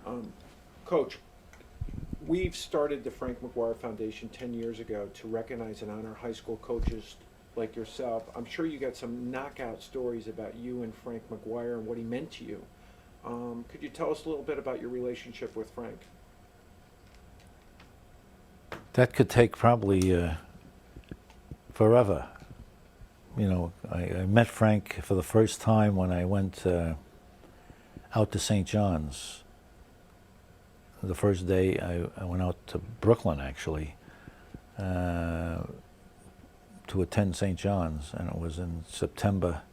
Um, Coach, we've started the Frank McGuire Foundation 10 years ago to recognize and honor high school coaches like yourself. I'm sure you got some knockout stories about you and Frank McGuire and what he meant to you. Could you tell us a little bit about your relationship with Frank? That could take probably forever. I met Frank for the first time when I went out to St. John's. The first day I went out to Brooklyn, actually, to attend St. John's, and it was in September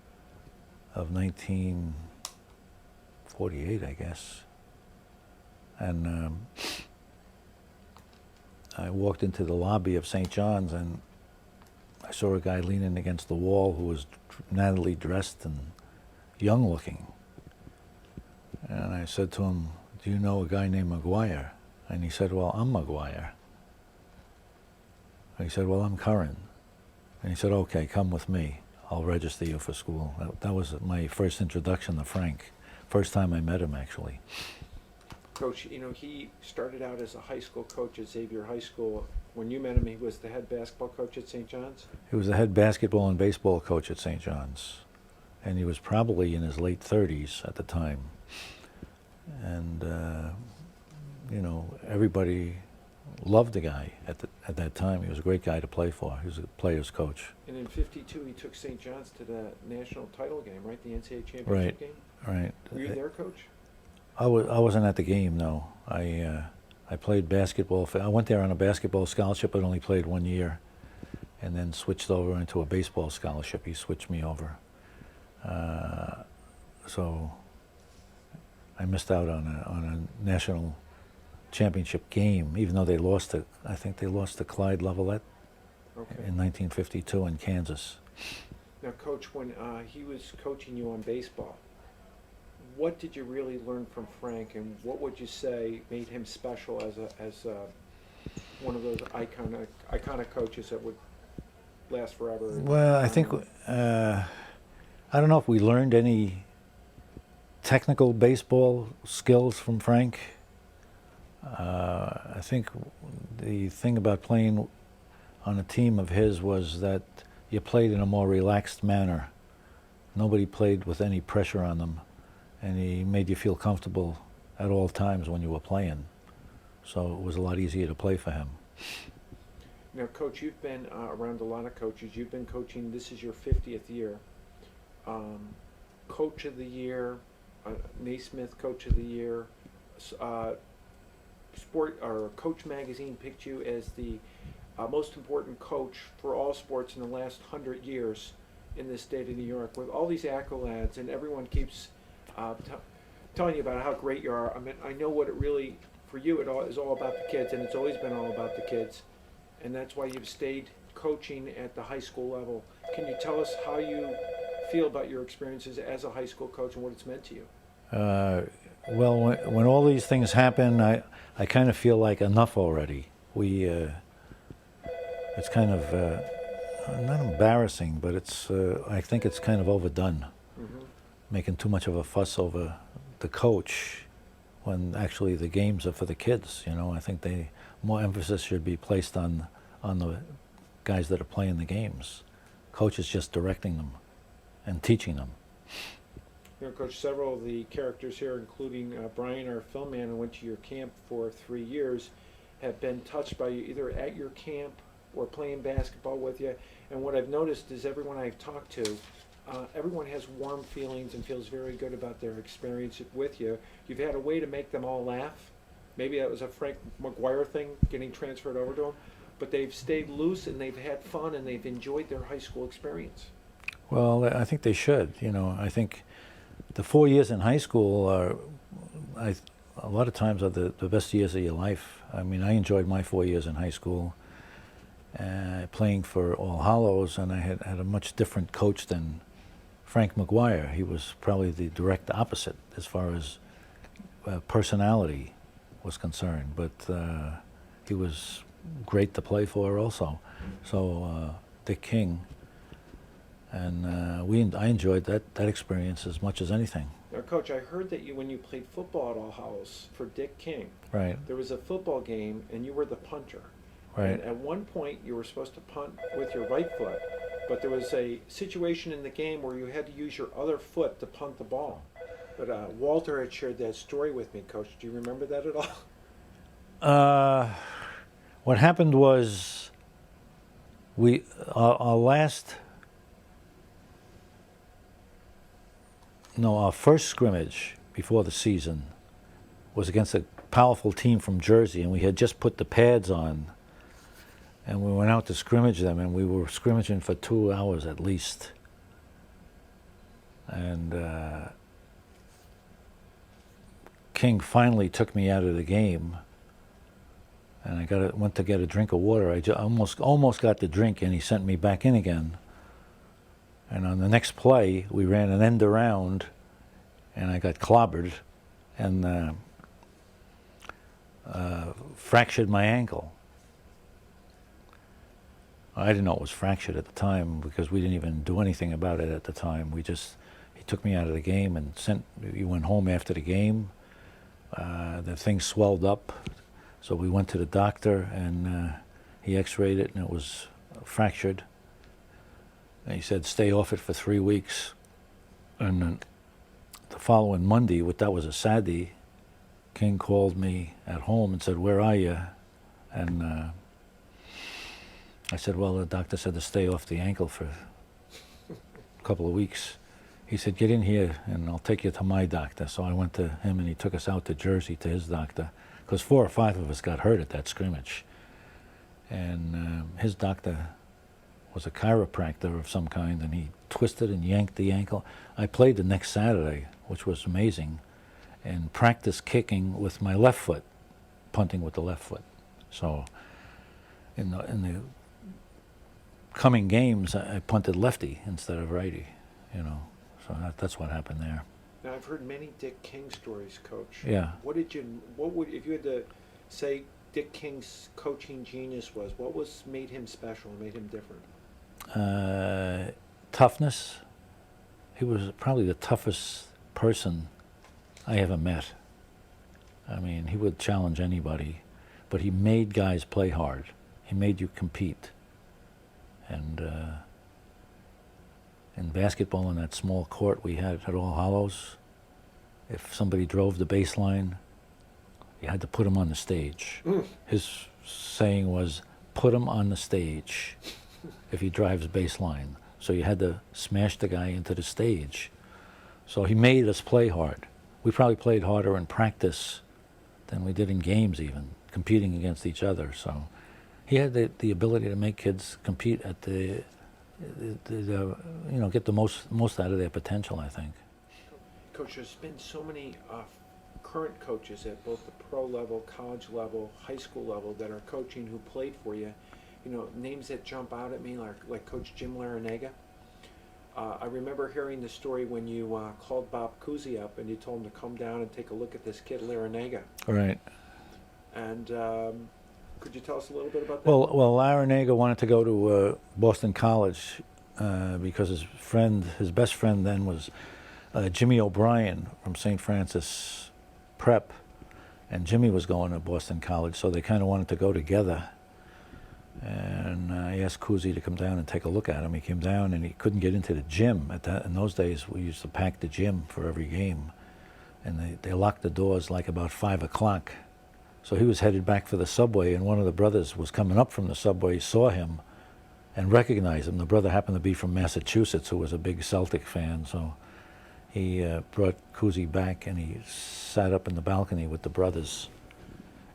of 1948, I guess. And I walked into the lobby of St. John's, and I saw a guy leaning against the wall who was nattily dressed and young looking. And I said to him, "Do you know a guy named McGuire?" And he said, "Well, I'm McGuire." And he said, "Well, I'm Curran." And he said, "Okay, come with me. I'll register you for school." That was my first introduction to Frank. First time I met him, actually. Coach, he started out as a high school coach at Xavier High School. When you met him, he was the head basketball coach at St. John's? He was the head basketball and baseball coach at St. John's. And he was probably in his late 30s at the time. And, everybody loved the guy at that time. He was a great guy to play for. He was a player's coach. And in '52, he took St. John's to the national title game, right? The NCAA championship Right. game? Right. Were you there, Coach? I wasn't at the game, no. I played basketball. I went there on a basketball scholarship, but only played 1 year, and then switched over into a baseball scholarship. He switched me over. So I missed out on a national championship game, even though they lost to, I think they lost to Clyde Levelette Okay. in 1952 in Kansas. Now, Coach, when he was coaching you on baseball, what did you really learn from Frank, and what would you say made him special as one of those iconic coaches that would last forever? Well, I think, I don't know if we learned any technical baseball skills from Frank. I think the thing about playing on a team of his was that you played in a more relaxed manner. Nobody played with any pressure on them, and he made you feel comfortable at all times when you were playing. So it was a lot easier to play for him. Now, Coach, you've been around a lot of coaches. You've been coaching. This is your 50th year. Coach of the Year, Naismith Coach of the Year, Sport or Coach Magazine picked you as the most important coach for all sports in the last 100 years in the state of New York. With all these accolades, and everyone keeps telling you about how great you are. I mean, I know what it really, for you, is all about the kids, and it's always been all about the kids. And that's why you've stayed coaching at the high school level. Can you tell us how you feel about your experiences as a high school coach and what it's meant to you? Well, when all these things happen, I kind of feel like enough already. It's kind of not embarrassing, but I think it's kind of overdone, Mm-hmm. making too much of a fuss over the coach when actually the games are for the kids. I think more emphasis should be placed on the guys that are playing the games. Coach is just directing them and teaching them. Coach, several of the characters here, including Brian, our film man, who went to your camp for 3 years, have been touched by you either at your camp or playing basketball with you. And what I've noticed is everyone I've talked to, everyone has warm feelings and feels very good about their experience with you. You've had a way to make them all laugh. Maybe that was a Frank McGuire thing, getting transferred over to him. But they've stayed loose and they've had fun and they've enjoyed their high school experience. Well, I think they should. I think the 4 years in high school a lot of times are the best years of your life. I mean, I enjoyed my 4 years in high school playing for All Hallows, and I had a much different coach than Frank McGuire. He was probably the direct opposite as far as personality was concerned, but he was great to play for also. So Dick King And I enjoyed that experience as much as anything. Now, Coach, I heard that when you played football at All Hallows for Dick King, Right, there was a football game and you were the punter. right. And at one point, you were supposed to punt with your right foot, but there was a situation in the game where you had to use your other foot to punt the ball. But Walter had shared that story with me, Coach. Do you remember that at all? What happened was our first scrimmage before the season was against a powerful team from Jersey, and we had just put the pads on, and we went out to scrimmage them, and we were scrimmaging for 2 hours at least. And King finally took me out of the game, and I went to get a drink of water. I almost got the drink, and he sent me back in again. And on the next play, we ran an end around, and I got clobbered and fractured my ankle. I didn't know it was fractured at the time because we didn't even do anything about it at the time. He took me out of the game and we went home after the game. The thing swelled up, so we went to the doctor and he x-rayed it and it was fractured. And he said, stay off it for 3 weeks. And then the following Monday, that was a Saturday, King called me at home and said, where are you? And I said, well, the doctor said to stay off the ankle for a couple of weeks. He said, get in here and I'll take you to my doctor. So I went to him and he took us out to Jersey to his doctor, because 4 or 5 of us got hurt at that scrimmage. And his doctor was a chiropractor of some kind, and he twisted and yanked the ankle. I played the next Saturday, which was amazing, and practiced kicking with my left foot, punting with the left foot. So in the coming games, I punted lefty instead of righty, So that's what happened there. Now, I've heard many Dick King stories, Coach. Yeah. If you had to say Dick King's coaching genius what made him special and made him different? Toughness. He was probably the toughest person I ever met. I mean, he would challenge anybody, but he made guys play hard. He made you compete. And in basketball, in that small court we had at All Hallows, if somebody drove the baseline, you had to put him on the stage. His saying was, put him on the stage if he drives baseline. So you had to smash the guy into the stage. So he made us play hard. We probably played harder in practice than we did in games even, competing against each other. So he had the ability to make kids compete at get the most out of their potential, I think. Coach, there's been so many current coaches at both the pro level, college level, high school level that are coaching who played for you. Names that jump out at me like Coach Jim Larrañaga. I remember hearing the story when you called Bob Cousy up and you told him to come down and take a look at this kid Larrañaga. Right. And could you tell us a little bit about that? Well, Larrañaga wanted to go to Boston College because his best friend then was Jimmy O'Brien from St. Francis Prep, and Jimmy was going to Boston College, so they kind of wanted to go together. And I asked Cousy to come down and take a look at him. He came down and he couldn't get into the gym. In those days, we used to pack the gym for every game, and they locked the doors like about 5 o'clock. So he was headed back for the subway, and one of the brothers was coming up from the subway, saw him, and recognized him. The brother happened to be from Massachusetts, who was a big Celtic fan, so he brought Cousy back, and he sat up in the balcony with the brothers.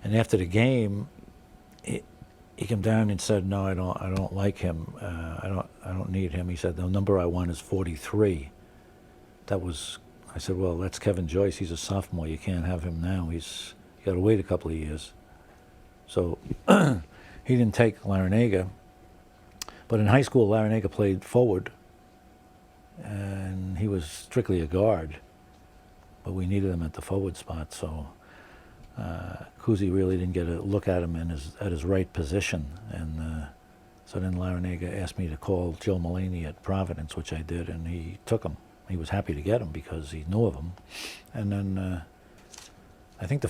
And after the game, he came down and said, "No, I don't like him. I don't need him." He said, "The number I want is 43." I said, "Well, that's Kevin Joyce. He's a sophomore. You can't have him now. You got to wait a couple of years." So he didn't take Larrañaga. But in high school, Larrañaga played forward, and he was strictly a guard. But we needed him at the forward spot, so Cousy really didn't get a look at him at his right position, and So then Larinaga asked me to call Joe Mulaney at Providence, which I did, and he took him. He was happy to get him because he knew of him. And then I think the